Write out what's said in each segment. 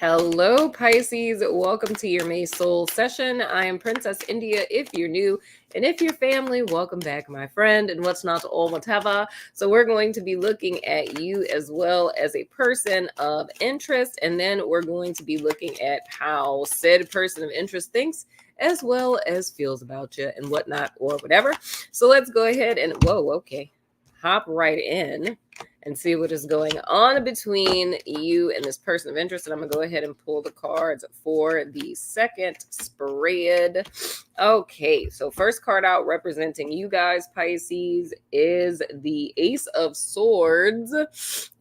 Hello, Pisces. Welcome to your May Soul session. I am Princess India if you're new, and if you're family, welcome back, my friend, and what's not all whatever. So we're going to be looking at you as well as a person of interest, and then we're going to be looking at how said person of interest thinks as well as feels about you and whatnot or whatever. So let's go ahead and, hop right in and see what is going on between you and this person of interest. And I'm going to go ahead and pull the cards for the second spread. Okay, so first card out representing you guys, Pisces, is the Ace of Swords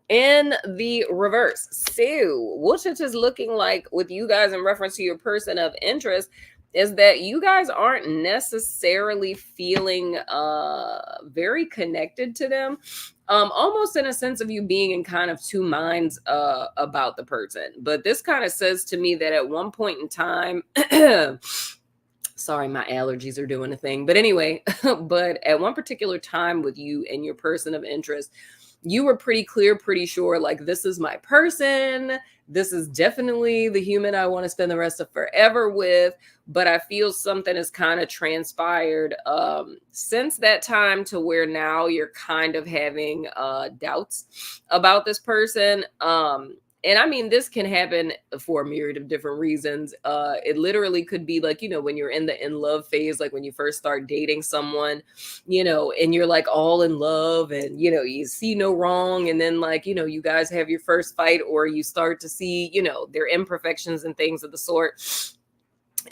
in the reverse. So what it is looking like with you guys in reference to your person of interest is that you guys aren't necessarily feeling very connected to them. Almost in a sense of you being in kind of two minds about the person. But this kind of says to me that at one point in time, sorry, my allergies are doing a thing. But anyway, but at one particular time with you and your person of interest, you were pretty clear, pretty sure, like, this is my person. This is definitely the human I want to spend the rest of forever with. But I feel something has kind of transpired since that time to where now you're kind of having doubts about this person. And I mean, this can happen for a myriad of different reasons. It literally could be like, when you're in the in love phase, like when you first start dating someone, and you're like all in love and, you see no wrong. And then like, you guys have your first fight, or you start to see, their imperfections and things of the sort.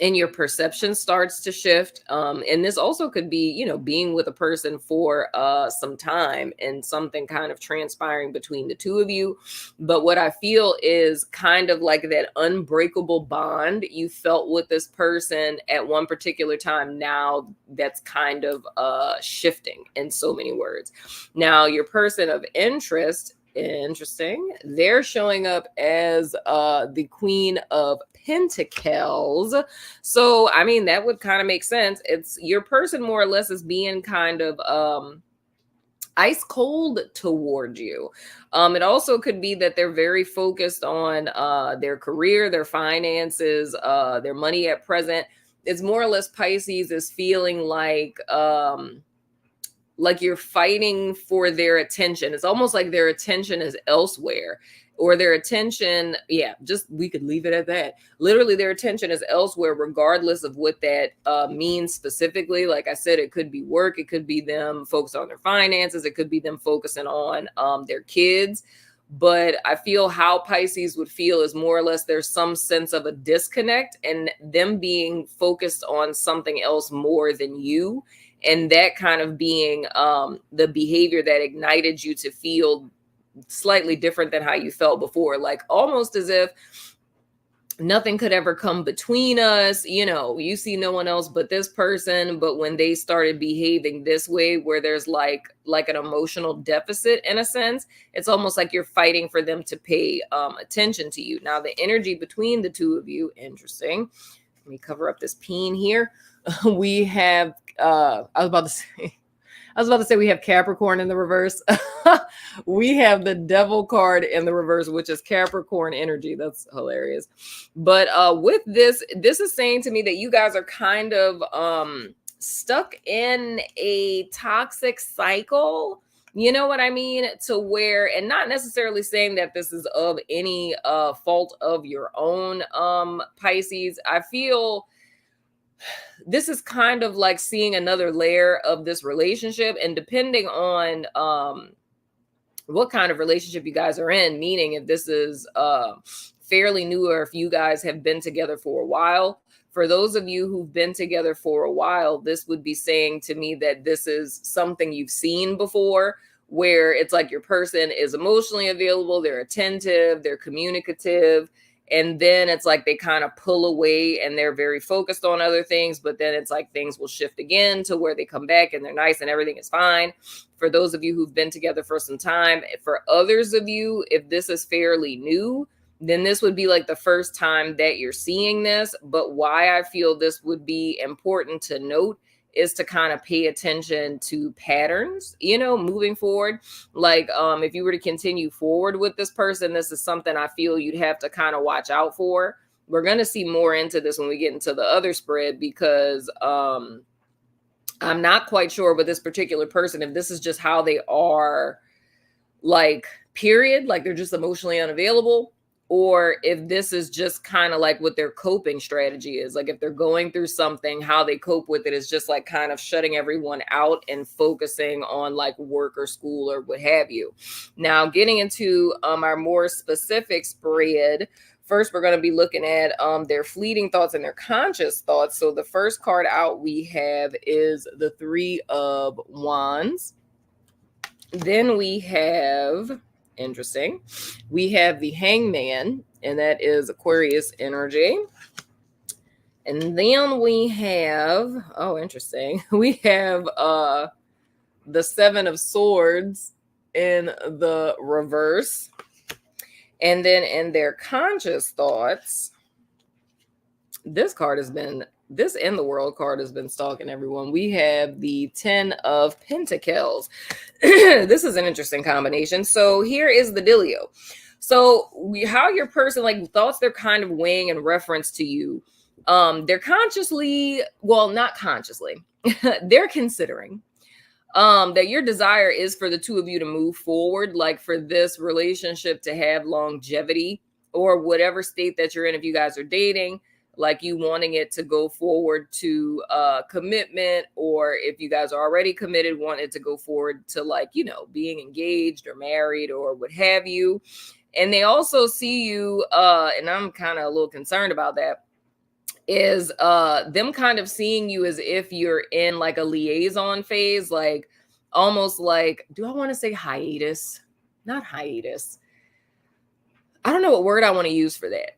And your perception starts to shift. And this also could be, being with a person for some time and something kind of transpiring between the two of you. But what I feel is kind of like that unbreakable bond you felt with this person at one particular time. Now that's kind of shifting in so many words. Now, your person of interest, interesting, they're showing up as the Queen of Pentacles. So I mean, that would kind of make sense. It's your person more or less is being kind of ice cold toward you. It also could be that they're very focused on their career, their finances, their money at present. It's more or less Pisces is feeling like you're fighting for their attention. It's almost like their attention is elsewhere, or their attention, we could leave it at that. Literally, their attention is elsewhere, regardless of what that means specifically. Like I said, it could be work. It could be them focused on their finances. It could be them focusing on their kids. But I feel how Pisces would feel is more or less there's some sense of a disconnect and them being focused on something else more than you. And that kind of being the behavior that ignited you to feel slightly different than how you felt before, like almost as if nothing could ever come between us. You see no one else but this person. But when they started behaving this way, where there's like an emotional deficit in a sense, it's almost like you're fighting for them to pay attention to you. Now, the energy between the two of you, interesting. Let me cover up this peen here. We have I was about to say we have Capricorn in the reverse. We have the Devil card in the reverse, which is Capricorn energy. That's hilarious. But with this is saying to me that you guys are kind of stuck in a toxic cycle. You know what I mean? To where, and not necessarily saying that this is of any fault of your own, Pisces. I feel this is kind of like seeing another layer of this relationship, and depending on what kind of relationship you guys are in, meaning if this is fairly new or if you guys have been together for a while. For those of you who've been together for a while, this would be saying to me that this is something you've seen before, where it's like your person is emotionally available, they're attentive, they're communicative. And then it's like they kind of pull away and they're very focused on other things. But then it's like things will shift again to where they come back and they're nice and everything is fine. For those of you who've been together for some time, for others of you, if this is fairly new, then this would be like the first time that you're seeing this. But why I feel this would be important to note is to kind of pay attention to patterns, moving forward. Like, if you were to continue forward with this person, this is something I feel you'd have to kind of watch out for. We're going to see more into this when we get into the other spread, because I'm not quite sure with this particular person if this is just how they are, like, period, like they're just emotionally unavailable, or if this is just kind of like what their coping strategy is. Like, if they're going through something, how they cope with it is just like kind of shutting everyone out and focusing on like work or school or what have you. Now, getting into our more specific spread, first we're going to be looking at their fleeting thoughts and their conscious thoughts. So the first card out we have is the Three of Wands. Then we have, interesting, we have the Hangman, and that is Aquarius energy. And then we have, oh, interesting, we have the Seven of Swords in the reverse. And then in their conscious thoughts, this in the world card has been stalking everyone. We have the Ten of Pentacles. This is an interesting combination. So here is the dealio. So how your person, like, thoughts they're kind of weighing in reference to you. They're consciously, well, not consciously, they're considering that your desire is for the two of you to move forward, like for this relationship to have longevity, or whatever state that you're in. If you guys are dating, like you wanting it to go forward to commitment, or if you guys are already committed, want it to go forward to, like, being engaged or married or what have you. And they also see you, and I'm kind of a little concerned about that, is them kind of seeing you as if you're in like a liaison phase, like almost like, do I want to say hiatus? Not hiatus. I don't know what word I want to use for that.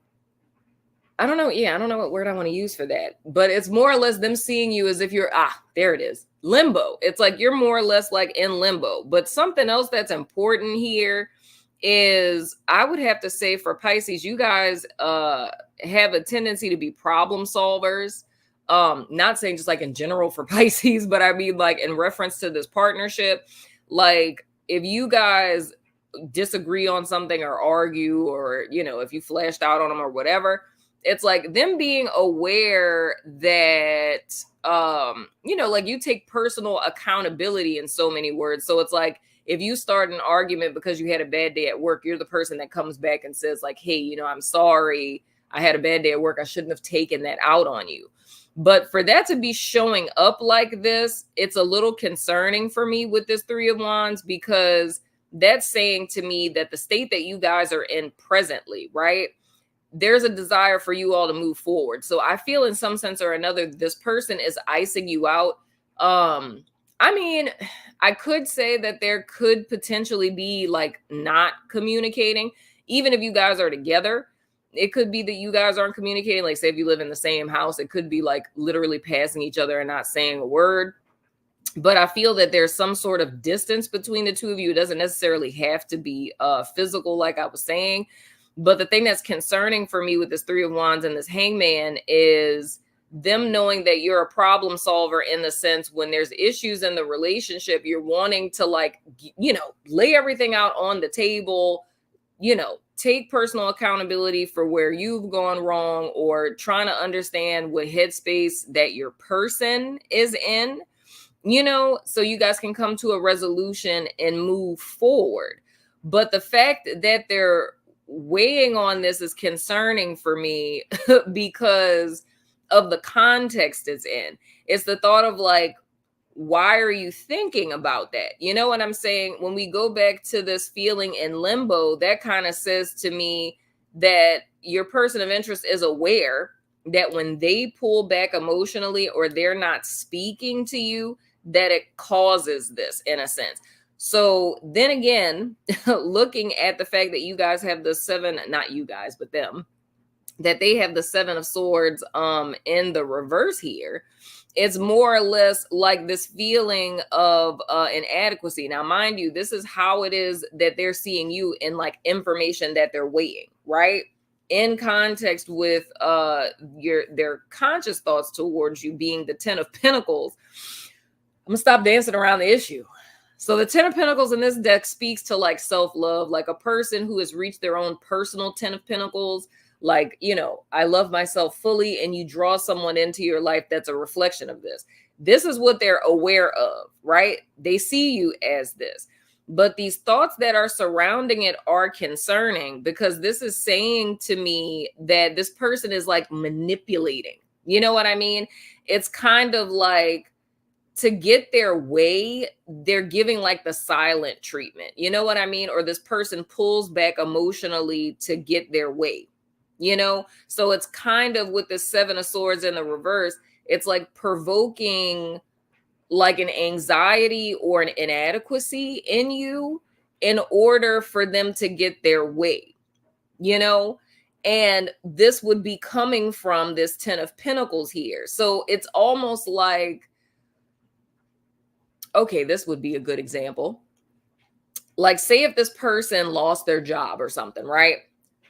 I don't know. Yeah, I don't know what word I want to use for that. But it's more or less them seeing you as if you're, there it is, limbo. It's like you're more or less like in limbo. But something else that's important here is, I would have to say, for Pisces, you guys have a tendency to be problem solvers. Not saying just like in general for Pisces, but I mean like in reference to this partnership. Like, if you guys disagree on something or argue, or, if you flashed out on them or whatever, it's like them being aware that, like you take personal accountability in so many words. So it's like, if you start an argument because you had a bad day at work, you're the person that comes back and says like, hey, I'm sorry, I had a bad day at work. I shouldn't have taken that out on you. But for that to be showing up like this, it's a little concerning for me with this Three of Wands, because that's saying to me that the state that you guys are in presently, right, there's a desire for you all to move forward. So I feel in some sense or another, this person is icing you out. I mean, I could say that there could potentially be like not communicating, even if you guys are together. It could be that you guys aren't communicating. Like, say if you live in the same house, it could be like literally passing each other and not saying a word. But I feel that there's some sort of distance between the two of you. It doesn't necessarily have to be physical, like I was saying. But the thing that's concerning for me with this Three of Wands and this Hangman is them knowing that you're a problem solver, in the sense when there's issues in the relationship, you're wanting to, like, lay everything out on the table, take personal accountability for where you've gone wrong, or trying to understand what headspace that your person is in, so you guys can come to a resolution and move forward. But the fact that they're weighing on this is concerning for me because of the context it's in. It's the thought of like, why are you thinking about that? You know what I'm saying? When we go back to this feeling in limbo, that kind of says to me that your person of interest is aware that when they pull back emotionally, or they're not speaking to you, that it causes this, in a sense. So then again, looking at the fact that you guys have the seven, not you guys, but them, that they have the Seven of Swords in the reverse here, it's more or less like this feeling of inadequacy. Now, mind you, this is how it is that they're seeing you in like information that they're weighing, right? in context with their conscious thoughts towards you being the 10 of Pentacles, I'm gonna stop dancing around the issue. So the 10 of Pentacles in this deck speaks to like self-love, like a person who has reached their own personal 10 of Pentacles. Like, you know, I love myself fully, and you draw someone into your life that's a reflection of this. This is what they're aware of, right? They see you as this. But these thoughts that are surrounding it are concerning, because this is saying to me that this person is like manipulating. You know what I mean? It's kind of like, to get their way, they're giving like the silent treatment. You know what I mean? Or this person pulls back emotionally to get their way, you know? So it's kind of with the 7 of Swords in the reverse, it's like provoking like an anxiety or an inadequacy in you in order for them to get their way, you know? And this would be coming from this 10 of Pentacles here. So it's almost like, okay, this would be a good example. Like, say if this person lost their job or something, right?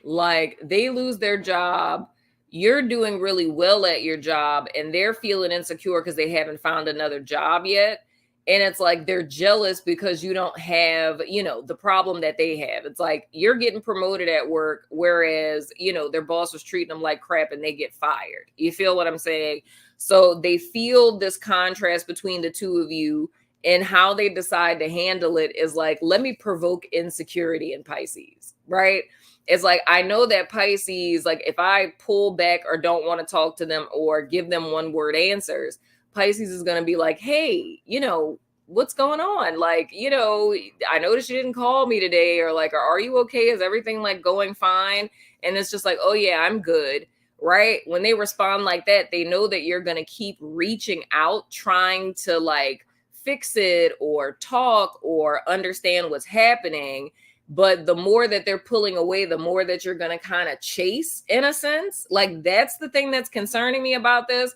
Like, they lose their job, you're doing really well at your job, and they're feeling insecure because they haven't found another job yet. And it's like they're jealous because you don't have, you know, the problem that they have. It's like you're getting promoted at work, whereas, you know, their boss was treating them like crap and they get fired. You feel what I'm saying? So they feel this contrast between the two of you, and how they decide to handle it is like, let me provoke insecurity in Pisces, right? It's like, I know that Pisces, like if I pull back or don't want to talk to them or give them one word answers, Pisces is going to be like, hey, you know, what's going on? Like, you know, I noticed you didn't call me today, or like, are you okay? Is everything like going fine? And it's just like, oh yeah, I'm good. Right? When they respond like that, they know that you're going to keep reaching out, trying to like fix it or talk or understand what's happening. But the more that they're pulling away, the more that you're going to kind of chase, in a sense. Like, that's the thing that's concerning me about this.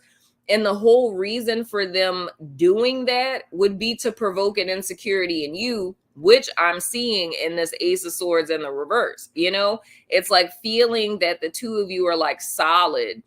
And the whole reason for them doing that would be to provoke an insecurity in you, which I'm seeing in this Ace of Swords in the reverse. You know, it's like feeling that the two of you are like solid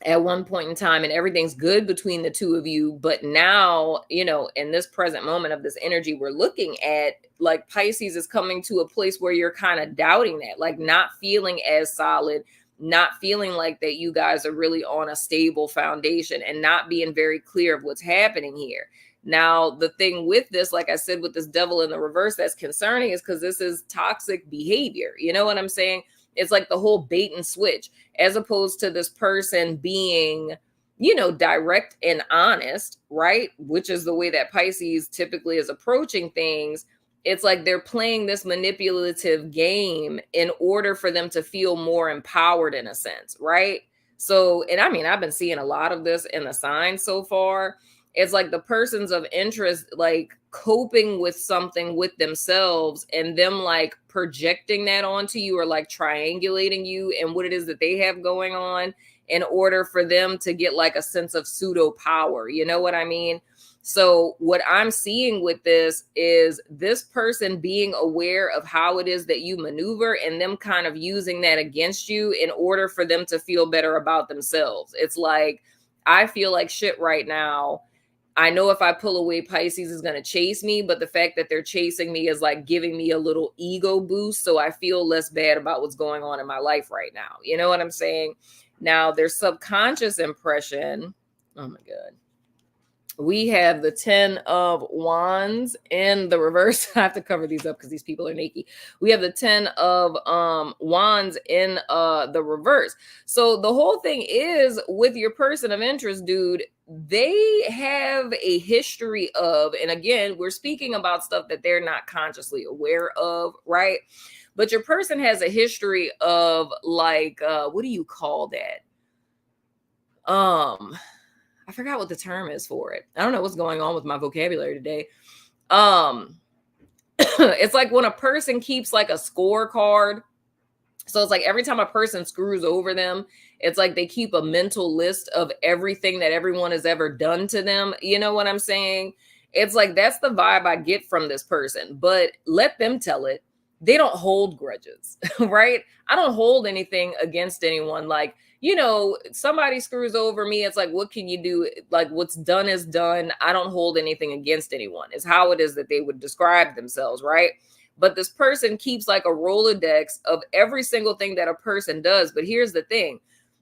at one point in time and everything's good between the two of you. But now, you know, in this present moment of this energy we're looking at, like Pisces is coming to a place where you're kind of doubting that, like not feeling as solid, not feeling like that you guys are really on a stable foundation, and not being very clear of what's happening here. Now, the thing with this, like I said, with this Devil in the reverse, that's concerning is because this is toxic behavior. You know what I'm saying? It's like the whole bait and switch, as opposed to this person being, you know, direct and honest, right? Which is the way that Pisces typically is approaching things. It's like they're playing this manipulative game in order for them to feel more empowered, in a sense, right? So, and I mean, I've been seeing a lot of this in the signs so far. It's like the persons of interest, like coping with something with themselves, and them like projecting that onto you, or like triangulating you and what it is that they have going on, in order for them to get like a sense of pseudo power. You know what I mean? So what I'm seeing with this is this person being aware of how it is that you maneuver, and them kind of using that against you in order for them to feel better about themselves. It's like, I feel like shit right now. I know if I pull away, Pisces is going to chase me, but the fact that they're chasing me is like giving me a little ego boost. So I feel less bad about what's going on in my life right now. You know what I'm saying? Now, their subconscious impression. Oh my God. We have the 10 of Wands in the reverse. I have to cover these up because these people are naked. We have the 10 of Wands in the reverse. So the whole thing is, with your person of interest, dude, they have a history of, and again, we're speaking about stuff that they're not consciously aware of, right? But your person has a history of like, what do you call that? I forgot what the term is for it. I don't know what's going on with my vocabulary today. It's like when a person keeps like a scorecard. So it's like every time a person screws over them, it's like they keep a mental list of everything that everyone has ever done to them. You know what I'm saying? It's like, that's the vibe I get from this person, but let them tell it. they don't hold grudges, right? I don't hold anything against anyone. Like, somebody screws over me. It's like, what can you do? Like, what's done is done. I don't hold anything against anyone, is how it is that they would describe themselves, right? But this person keeps like a Rolodex of every single thing that a person does. But here's the thing,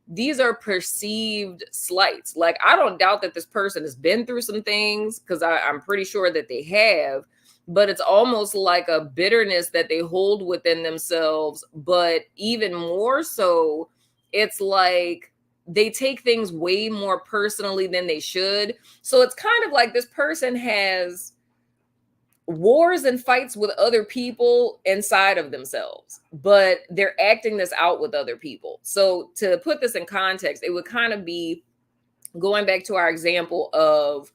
these are perceived slights. Like, I don't doubt that this person has been through some things, because I'm pretty sure that they have, but it's almost like a bitterness that they hold within themselves. But even more so, it's like they take things way more personally than they should. So it's kind of like this person has wars and fights with other people inside of themselves, but they're acting this out with other people. So to put this in context, it would kind of be going back to our example of,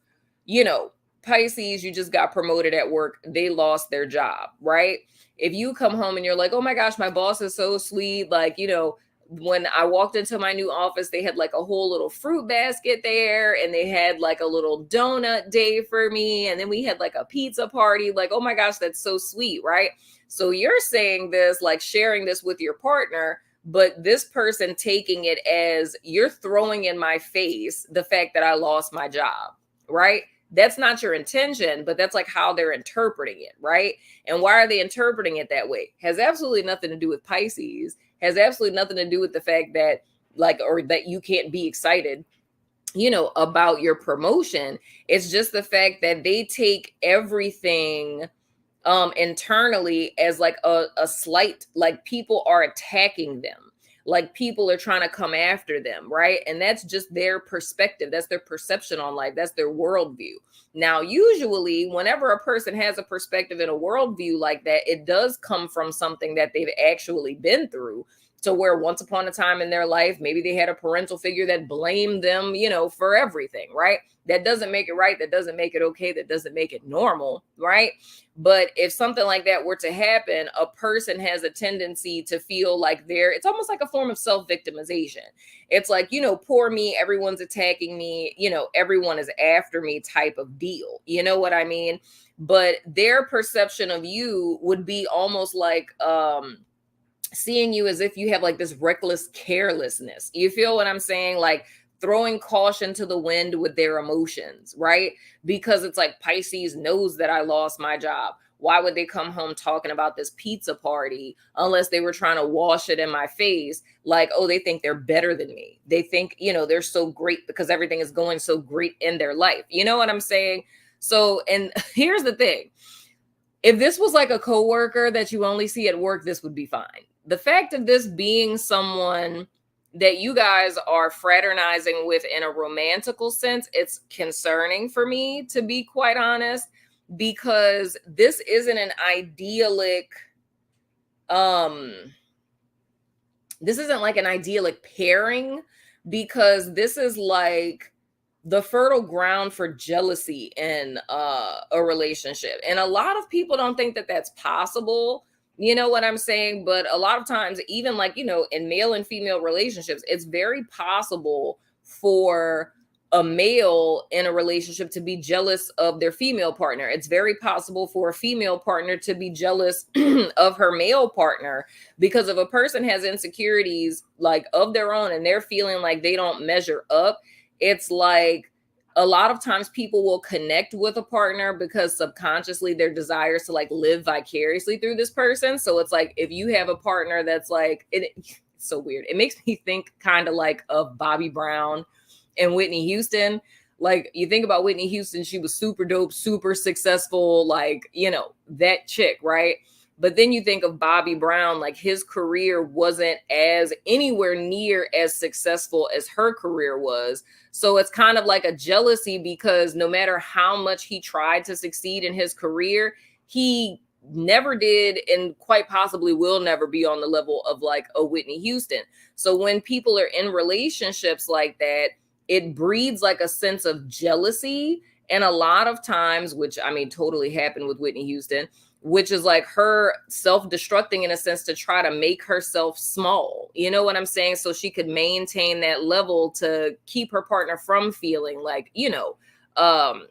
Pisces, you just got promoted at work, they lost their job, right? If you come home and you're like, oh my gosh, my boss is so sweet, like, when I walked into my new office, they had like a whole little fruit basket there, and they had like a little donut day for me, and then we had like a pizza party. Like, oh my gosh, that's so sweet, right? So you're saying this, like sharing this with your partner, but this person taking it as you're throwing in my face the fact that I lost my job, right? That's not your intention, but that's like how they're interpreting it, right? And why are they interpreting it that way? Has absolutely nothing to do with Pisces, has absolutely nothing to do with the fact that, like, or that you can't be excited, about your promotion. It's just the fact that they take everything internally as like a slight, like people are attacking them, like people are trying to come after them, right? And that's just their perspective, that's their perception on life, that's their worldview. Now, usually whenever a person has a perspective and a worldview like that, it does come from something that they've actually been through, to where once upon a time in their life, maybe they had a parental figure that blamed them, for everything, right? That doesn't make it right. That doesn't make it okay. That doesn't make it normal, right? But if something like that were to happen, a person has a tendency to feel like it's almost like a form of self-victimization. It's like, poor me, everyone's attacking me, everyone is after me type of deal. You know what I mean? But their perception of you would be almost like, seeing you as if you have like this reckless carelessness. You feel what I'm saying? Like throwing caution to the wind with their emotions, right? Because it's like Pisces knows that I lost my job. Why would they come home talking about this pizza party unless they were trying to wash it in my face? Like, oh, they think they're better than me. They think, they're so great because everything is going so great in their life. You know what I'm saying? So, and here's the thing. If this was like a coworker that you only see at work, this would be fine. The fact of this being someone that you guys are fraternizing with in a romantical sense, it's concerning for me, to be quite honest, because this isn't an idyllic, this isn't like an idyllic pairing, because this is like the fertile ground for jealousy in a relationship. And a lot of people don't think that that's possible. You know what I'm saying? But a lot of times, even like, in male and female relationships, it's very possible for a male in a relationship to be jealous of their female partner. It's very possible for a female partner to be jealous of her male partner, because if a person has insecurities like of their own and they're feeling like they don't measure up, it's like a lot of times people will connect with a partner because subconsciously their desires to like live vicariously through this person. So it's like, if you have a partner that's like, it's so weird. It makes me think kind of like of Bobby Brown and Whitney Houston. Like, you think about Whitney Houston, she was super dope, super successful, like, that chick, right? But then you think of Bobby Brown, like his career wasn't as anywhere near as successful as her career was. So it's kind of like a jealousy, because no matter how much he tried to succeed in his career, he never did, and quite possibly will never be on the level of like a Whitney Houston. So when people are in relationships like that, it breeds like a sense of jealousy. And a lot of times, which I mean, totally happened with Whitney Houston, which is like her self-destructing in a sense to try to make herself small. You know what I'm saying? So she could maintain that level to keep her partner from feeling like,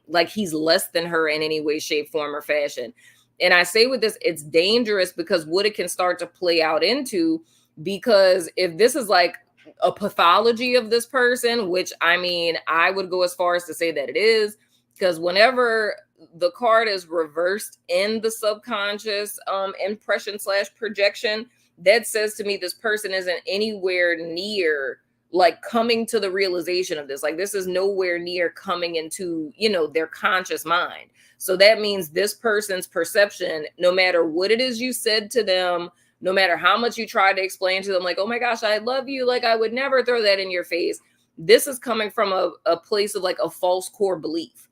like he's less than her in any way, shape, form, or fashion. And I say with this, it's dangerous because what it can start to play out into, because if this is like a pathology of this person, which I mean, I would go as far as to say that it is, because whenever the card is reversed in the subconscious impression slash projection, that says to me this person isn't anywhere near like coming to the realization of this. Like this is nowhere near coming into, their conscious mind. So that means this person's perception, no matter what it is you said to them, no matter how much you try to explain to them, like, oh my gosh, I love you, like I would never throw that in your face. This is coming from a place of like a false core belief.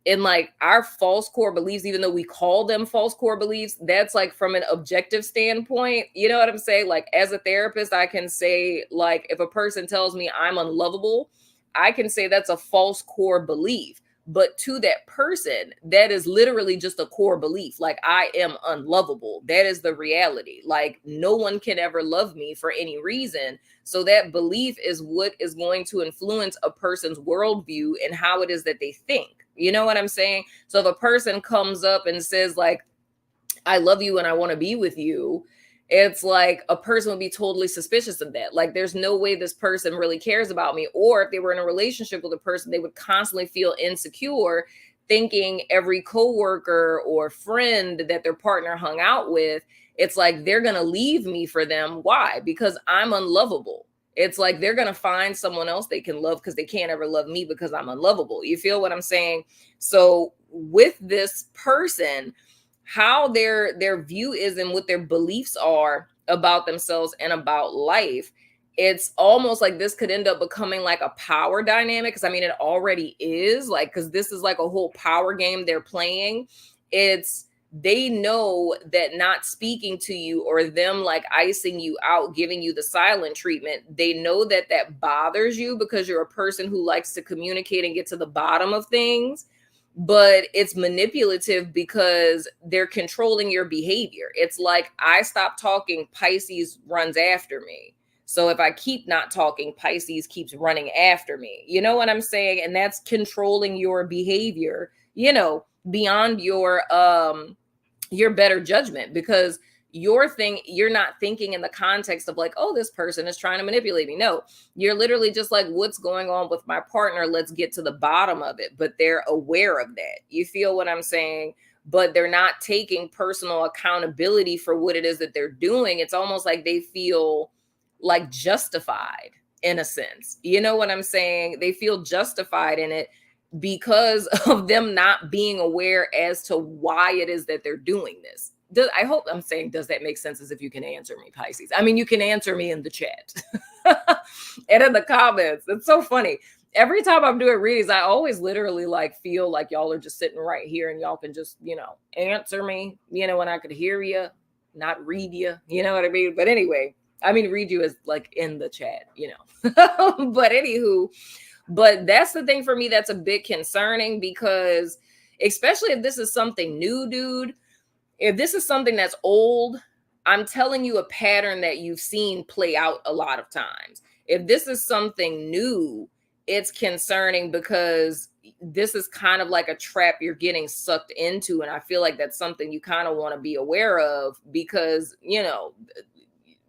And like our false core beliefs, even though we call them false core beliefs, that's like from an objective standpoint. You know what I'm saying? Like as a therapist, I can say, like, if a person tells me I'm unlovable, I can say that's a false core belief. But to that person, that is literally just a core belief. Like I am unlovable. That is the reality. Like no one can ever love me for any reason. So that belief is what is going to influence a person's worldview and how it is that they think. You know what I'm saying? So if a person comes up and says like, I love you and I want to be with you, it's like a person would be totally suspicious of that. Like there's no way this person really cares about me. Or if they were in a relationship with a person, they would constantly feel insecure, thinking every coworker or friend that their partner hung out with, it's like they're going to leave me for them. Why? Because I'm unlovable. It's like they're going to find someone else they can love because they can't ever love me because I'm unlovable. You feel what I'm saying? So with this person, how their view is and what their beliefs are about themselves and about life, it's almost like this could end up becoming like a power dynamic. Because I mean, it already is, like, because this is like a whole power game they're playing. It's they know that not speaking to you or them like icing you out, giving you the silent treatment, they know that that bothers you because you're a person who likes to communicate and get to the bottom of things. But it's manipulative because they're controlling your behavior. It's like, I stop talking, Pisces runs after me. So if I keep not talking, Pisces keeps running after me. You know what I'm saying? And that's controlling your behavior, beyond your better judgment, because you're not thinking in the context of like, oh, this person is trying to manipulate me. No, you're literally just like, what's going on with my partner? Let's get to the bottom of it. But they're aware of that. You feel what I'm saying? But they're not taking personal accountability for what it is that they're doing. It's almost like they feel like justified in a sense. You know what I'm saying? They feel justified in it because of them not being aware as to why it is that they're doing this. I hope I'm saying, does that make sense? As if you can answer me, Pisces. I mean, you can answer me in the chat and in the comments. It's so funny. Every time I'm doing readings, I always literally like feel like y'all are just sitting right here and y'all can just, answer me, when I could hear you, not read you, you know what I mean? But anyway, I mean, read you as like in the chat, but anywho, but that's the thing for me that's a bit concerning, because especially if this is something new, dude, if this is something that's old, I'm telling you a pattern that you've seen play out a lot of times. If this is something new, it's concerning because this is kind of like a trap you're getting sucked into. And I feel like that's something you kind of want to be aware of, because,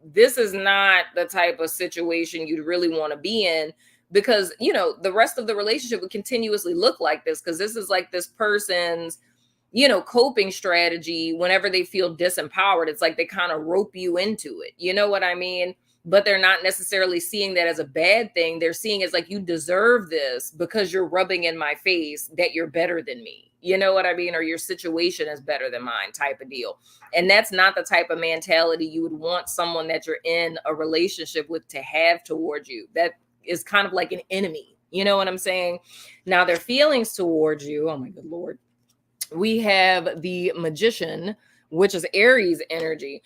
this is not the type of situation you'd really want to be in, because, the rest of the relationship would continuously look like this, because this is like this person's, coping strategy whenever they feel disempowered. It's like they kind of rope you into it. You know what I mean? But they're not necessarily seeing that as a bad thing. They're seeing it as like, you deserve this because you're rubbing in my face that you're better than me. You know what I mean? Or your situation is better than mine, type of deal. And that's not the type of mentality you would want someone that you're in a relationship with to have towards you. That is kind of like an enemy. You know what I'm saying? Now their feelings towards you, oh my good Lord. We have the Magician, which is Aries energy.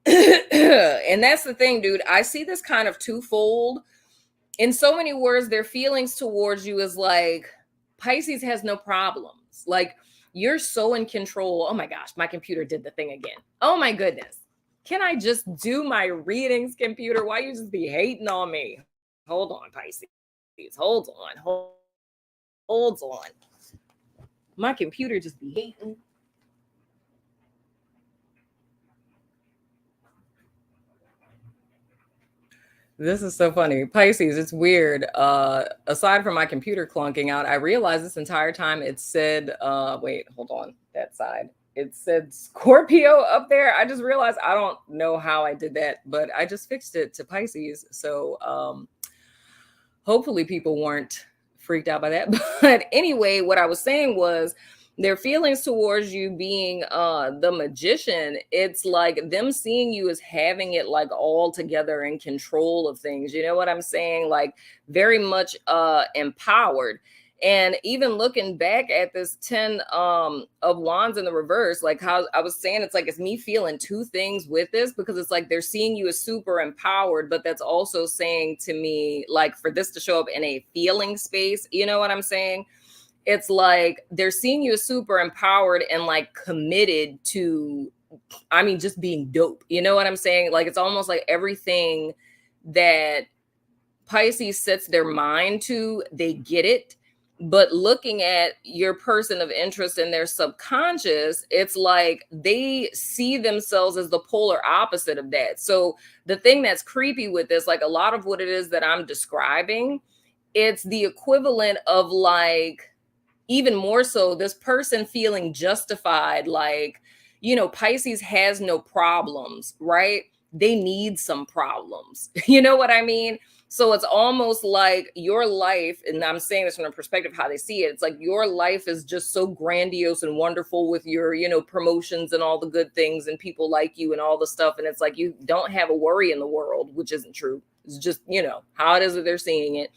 And that's the thing, dude. I see this kind of twofold. In so many words, their feelings towards you is like, Pisces has no problems. Like, you're so in control. Oh my gosh, my computer did the thing again. Oh my goodness. Can I just do my readings, computer? Why you just be hating on me? Hold on, Pisces. Hold on. Hold on. My computer just be hating. This is so funny. Pisces, it's weird. Aside from my computer clunking out, I realized this entire time it said, wait, hold on, that side. It said Scorpio up there. I just realized I don't know how I did that, but I just fixed it to Pisces. So hopefully people weren't freaked out by that. But anyway, what I was saying was their feelings towards you being the magician, it's like them seeing you as having it like all together in control of things. You know what I'm saying? Like very much empowered. And even looking back at this 10 of wands in the reverse, like how I was saying, it's like it's me feeling two things with this, because it's like they're seeing you as super empowered, but that's also saying to me, like, for this to show up in a feeling space, you know what I'm saying? It's like they're seeing you as super empowered and like committed to, I mean, just being dope. You know what I'm saying? Like it's almost like everything that Pisces sets their mind to, they get it. But looking at your person of interest in their subconscious, it's like they see themselves as the polar opposite of that. So the thing that's creepy with this, like a lot of what it is that I'm describing, it's the equivalent of like, even more so, this person feeling justified, like, you know, Pisces has no problems, right? They need some problems. You know what I mean? So it's almost like your life, and I'm saying this from the perspective of how they see it, it's like your life is just so grandiose and wonderful with your, you know, promotions and all the good things and people like you and all the stuff. And it's like you don't have a worry in the world, which isn't true. It's just, you know, how it is that they're seeing it.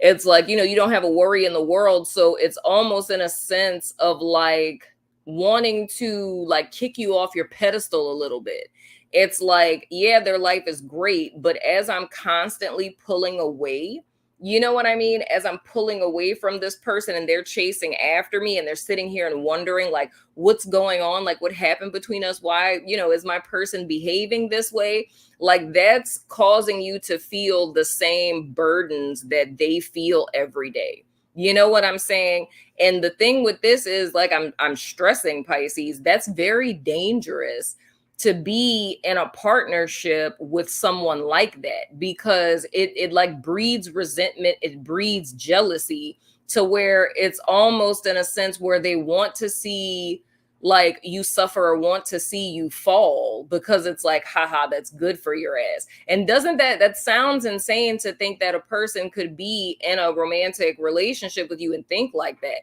It's like, you know, you don't have a worry in the world. So it's almost in a sense of like wanting to like kick you off your pedestal a little bit. It's like, yeah, their life is great, but as I'm constantly pulling away, you know what I mean? As I'm pulling away from this person and they're chasing after me and they're sitting here and wondering like what's going on, like what happened between us? Why, you know, is my person behaving this way? Like that's causing you to feel the same burdens that they feel every day. You know what I'm saying? And the thing with this is like I'm stressing Pisces, that's very dangerous to be in a partnership with someone like that, because it like breeds resentment, it breeds jealousy, to where it's almost in a sense where they want to see like you suffer or want to see you fall, because it's like, haha, that's good for your ass. And doesn't that sounds insane to think that a person could be in a romantic relationship with you and think like that?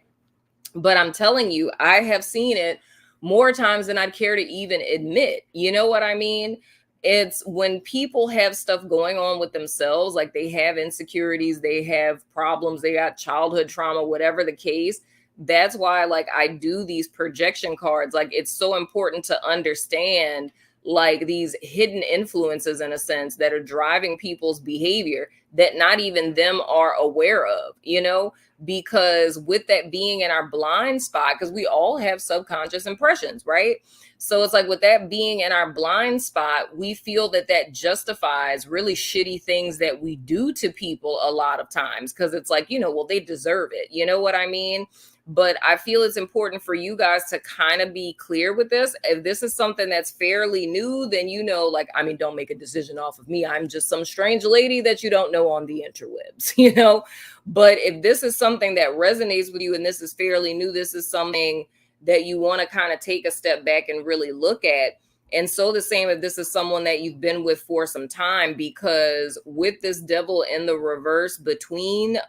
But I'm telling you, I have seen it more times than I'd care to even admit. You know what I mean? It's when people have stuff going on with themselves, like they have insecurities, they have problems, they got childhood trauma, whatever the case. That's why, like, I do these projection cards. Like, it's so important to understand, like, these hidden influences, in a sense, that are driving people's behavior that not even them are aware of, you know? Because with that being in our blind spot, because we all have subconscious impressions, right? So it's like with that being in our blind spot, we feel that that justifies really shitty things that we do to people a lot of times, because it's like, you know, well, they deserve it. You know what I mean? But I feel it's important for you guys to kind of be clear with this. If this is something that's fairly new, then, you know, like, I mean, don't make a decision off of me. I'm just some strange lady that you don't know on the interwebs, you know? But if this is something that resonates with you and this is fairly new, this is something that you want to kind of take a step back and really look at. And so the same if this is someone that you've been with for some time, because with this devil in the reverse between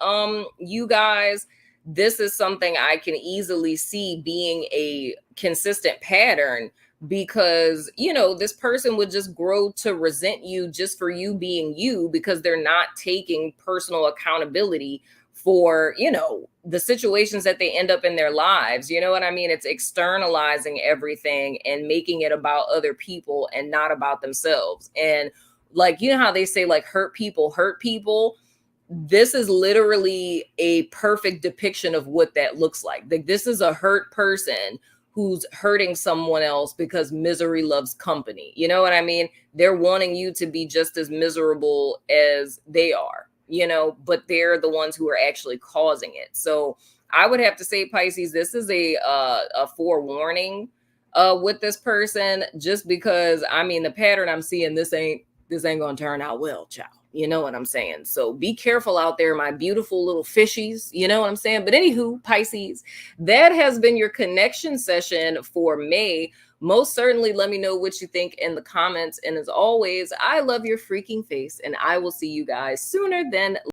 you guys, this is something I can easily see being a consistent pattern, because, you know, this person would just grow to resent you just for you being you, because they're not taking personal accountability for, you know, the situations that they end up in their lives. You know what I mean? It's externalizing everything and making it about other people and not about themselves. And like, you know how they say like hurt people hurt people? This is literally a perfect depiction of what that looks like this is a hurt person who's hurting someone else because misery loves company. You know what I mean? They're wanting you to be just as miserable as they are, you know, but they're the ones who are actually causing it. So I would have to say, Pisces, this is a forewarning with this person, just because, I mean, the pattern I'm seeing, this ain't gonna turn out well, child. You know what I'm saying? So be careful out there, my beautiful little fishies. You know what I'm saying? But anywho, Pisces, that has been your connection session for May. Most certainly let me know what you think in the comments. And as always, I love your freaking face, and I will see you guys sooner than